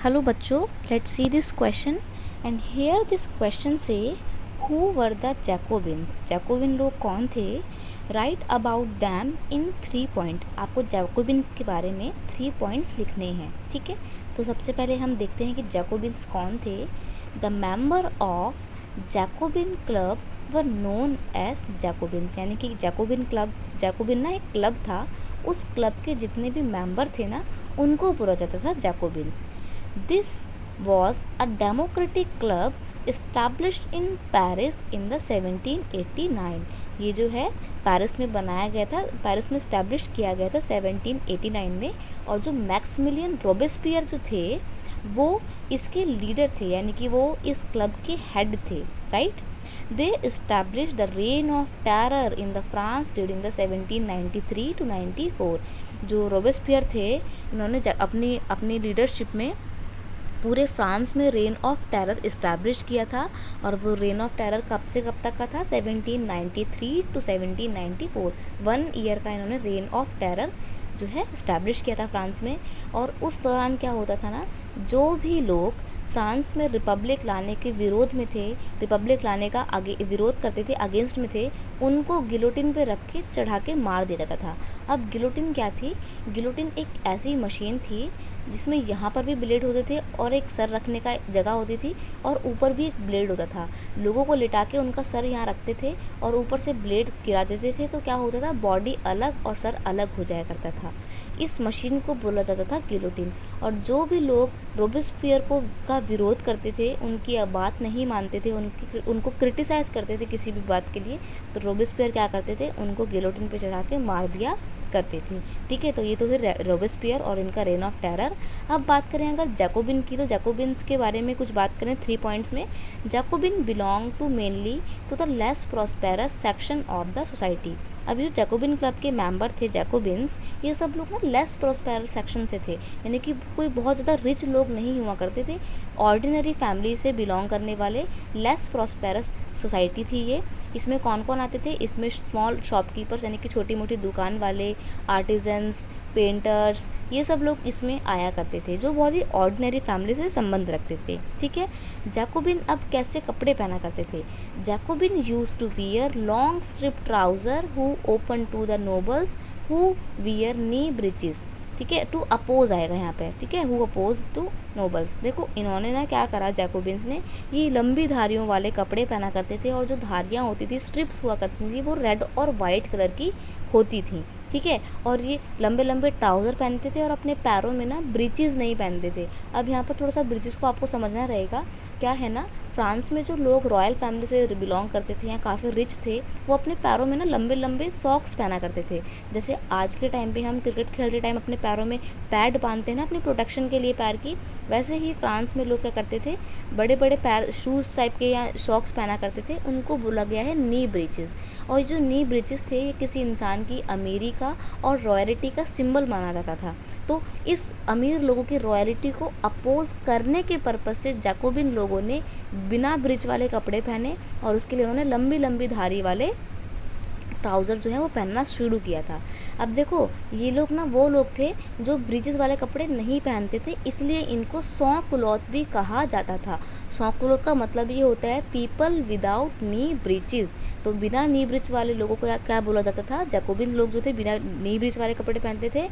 Hello बच्चों, let's see this question and here this question say who were the Jacobins? Jacobian लोग कौन थे? Write about them in 3 point. आपको Jacobian के बारे में 3 points लिखने हैं, ठीक है। तो सबसे पहले हम देखते हैं कि जैकोबिन्स कौन थे। The member of Jacobin club were known as Jacobins, यानी कि जैकोबिन क्लब, जैकोबिन ना एक क्लब था, उस क्लब के जितने भी मेंबर थे ना उनको बोला जाता था Jacobins. This was a democratic club established in Paris in the 1789। ये जो है पेरिस में बनाया गया था, पेरिस में इस्टेब्लिश किया गया था 1789 में। और जो मैक्सिमिलियन रोबेस्पियर जो थे वो इसके लीडर थे, यानी कि वो इस क्लब के हेड थे, right. They establish the rain of terror in the France during the 1793 to 94। जो रोबेस्पियर थे इन्होंने अपनी लीडरशिप में पूरे फ्रांस में रेन ऑफ टेरर इस्टेब्लिश किया था। और वो रेन ऑफ टेरर कब से कब तक का था? 1793 to 1794, 1 ईयर का इन्होंने रेन ऑफ टेरर जो है इस्टेब्लिश किया था फ्रांस में। और उस दौरान क्या होता था ना, जो भी लोग फ्रांस में रिपब्लिक लाने के विरोध में थे, रिपब्लिक लाने का आगे विरोध करते थे, अगेंस्ट में थे, उनको गिलोटिन पे रख के चढ़ा के मार दिया जाता था। अब गिलोटिन क्या थी? गिलोटिन एक ऐसी मशीन थी जिसमें यहाँ पर भी ब्लेड होते थे और एक सर रखने का जगह होती थी और ऊपर भी एक ब्लेड होता था। लोगों को लिटा के उनका सर यहाँ रखते थे और ऊपर से ब्लेड गिरा देते थे, तो क्या होता था, बॉडी अलग और सर अलग हो जाया करता था। इस मशीन को बोला जाता था गिलोटिन। और जो भी लोग रोबेस्पियर का विरोध करते थे, उनकी बात नहीं मानते थे, उनको क्रिटिसाइज़ करते थे किसी भी बात के लिए, तो रोबेस्पियर क्या करते थे, उनको गिलोटिन पे चढ़ा के मार दिया करते थे, ठीक है। तो ये तो थे रोबेस्पियर और इनका रेन ऑफ टेरर। अब बात करें अगर जैकोबिन की, तो जैकोबिन्स के बारे में कुछ बात करें 3 पॉइंट्स में। Jacobin belong to mainly to the less prosperous section of the society. अब जो जैकोबिन क्लब के मेंबर थे जैकोबिन्स, ये सब लोग ना लेस प्रॉस्पेरस सेक्शन से थे, यानी कि कोई बहुत ज़्यादा रिच लोग नहीं हुआ करते थे, ऑर्डिनरी फैमिली से बिलोंग करने वाले लेस प्रॉस्पेरस सोसाइटी थी ये। इसमें कौन कौन आते थे? इसमें स्मॉल शॉपकीपर्स, यानी कि छोटी मोटी दुकान वाले, आर्टिजन्स, पेंटर्स, ये सब लोग इसमें आया करते थे, जो बहुत ही ऑर्डिनरी फैमिली से संबंध रखते थे, ठीक है। जैकोबिन अब कैसे कपड़े पहना करते थे? Jacobin use to wear long strip trouser who open to the nobles who wear knee breeches, ठीक है। टू अपोज आएगा यहाँ पे, ठीक है, हु अपोज टू नोबल्स। देखो इन्होंने ना क्या करा, जैकोबिन्स ने ये लंबी धारियों वाले कपड़े पहना करते थे और जो धारियाँ होती थी, स्ट्रिप्स हुआ करती थी, वो रेड और वाइट कलर की होती थी, ठीक है। और ये लंबे लंबे ट्राउज़र पहनते थे और अपने पैरों में ना ब्रीचेस नहीं पहनते थे। अब यहाँ पर थोड़ा सा ब्रीचेस को आपको समझना रहेगा। क्या है ना, फ्रांस में जो लोग रॉयल फैमिली से बिलोंग करते थे या काफ़ी रिच थे, वो अपने पैरों में ना लंबे लंबे सॉक्स पहना करते थे। जैसे आज के टाइम पे हम क्रिकेट खेलते टाइम अपने पैरों में पैड बांधते हैं ना अपनी प्रोटेक्शन के लिए पैर की, वैसे ही फ्रांस में लोग क्या करते थे, बड़े बड़े पैर शूज़ टाइप के या सॉक्स पहना करते थे, उनको बोला गया है नी ब्रीचेस। और जो नी ब्रीचेस थे, ये किसी इंसान की अमीरी का और रॉयल्टी का सिंबल माना जाता था। तो इस अमीर लोगों की रॉयल्टी को अपोज करने के पर्पज़ से जैकोबिन लोगों ने बिना ब्रिज वाले कपड़े पहने और उसके लिए उन्होंने लंबी लंबी धारी वाले ट्राउज़र जो है वो पहनना शुरू किया था। अब देखो ये लोग ना वो लोग थे जो ब्रीचेस वाले कपड़े नहीं पहनते थे, इसलिए इनको सॉ क्लॉथ भी कहा जाता था। सॉ क्लॉथ का मतलब ये होता है पीपल विदाउट नी ब्रीचेस। तो बिना नी ब्रीच वाले लोगों को क्या बोला जाता था? जैकोबिन लोग जो थे बिना नी ब्रीच वाले कपड़े पहनते थे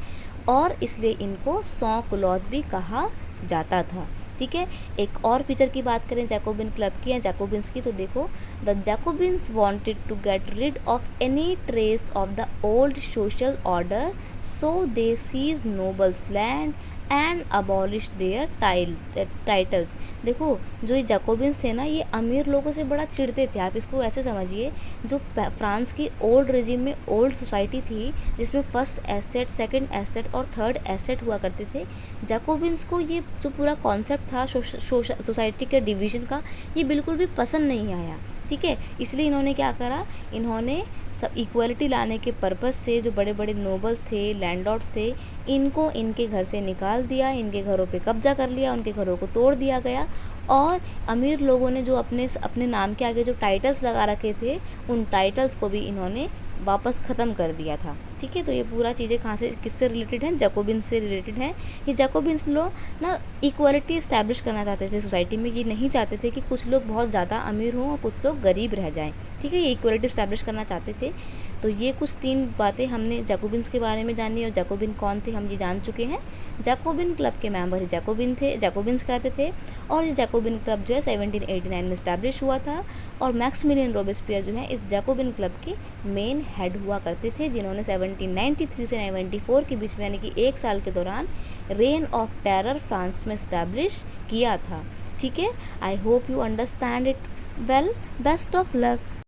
और इसलिए इनको सॉ क्लॉथ भी कहा जाता था, ठीक है। एक और फीचर की बात करें जैकोबिन क्लब की या जैकोबिन्स की, तो देखो the Jacobins wanted to get rid of any trace of the old social order, so they seize nobles land and abolish their titles. देखो जो ये जैकोबिन्स थे ना, ये अमीर लोगों से बड़ा चिढ़ते थे। आप इसको ऐसे समझिए, जो फ्रांस की ओल्ड रेजिम में ओल्ड सोसाइटी थी, जिसमें फर्स्ट एस्टेट, सेकंड एस्टेट और थर्ड एस्टेट हुआ करते थे, जैकोबिन्स को ये जो पूरा कॉन्सेप्ट था सोसाइटी के डिवीज़न का, ये बिल्कुल भी पसंद नहीं आया, ठीक है। इसलिए इन्होंने क्या करा, इन्होंने सब इक्वलिटी लाने के पर्पज़ से जो बड़े बड़े नोबल्स थे, लैंडलॉर्ड्स थे, इनको इनके घर से निकाल दिया, इनके घरों पे कब्जा कर लिया, उनके घरों को तोड़ दिया गया। और अमीर लोगों ने जो अपने नाम के आगे जो टाइटल्स लगा रखे थे, उन टाइटल्स को भी इन्होंने वापस ख़त्म कर दिया था, ठीक। ठीक है। तो ये पूरा चीज़ें कहाँ से किससे रिलेटेड हैं, जैकोबिन्स से रिलेटेड है। ये जैकोबिन्स लोग ना इक्वालिटी इस्टेब्लिश करना चाहते थे सोसाइटी में, ये नहीं चाहते थे कि कुछ लोग बहुत ज़्यादा अमीर हों और कुछ लोग गरीब रह जाएं, ठीक है। ये इक्वालिटी इस्टेब्लिश करना चाहते थे। तो ये कुछ 3 बातें हमने जैकोबिन्स के बारे में जानी, और जैकोबिन कौन थे हम ये जान चुके हैं। जैकोबिन क्लब के मेंबर ही जैकोबिन्स कहते थे, और ये जैकोबिन क्लब जो है 1789 में इस्टेब्लिश हुआ था, और मैक्सिमिलियन रॉबेस्पियर जो है इस जैकोबिन क्लब के मेन हेड हुआ करते थे, जिन्होंने 1793 से 94 के बीच में यानी कि 1 साल के दौरान रेन ऑफ टेरर फ्रांस में इस्टेब्लिश किया था, ठीक है। I hope you understand it well. Best of luck.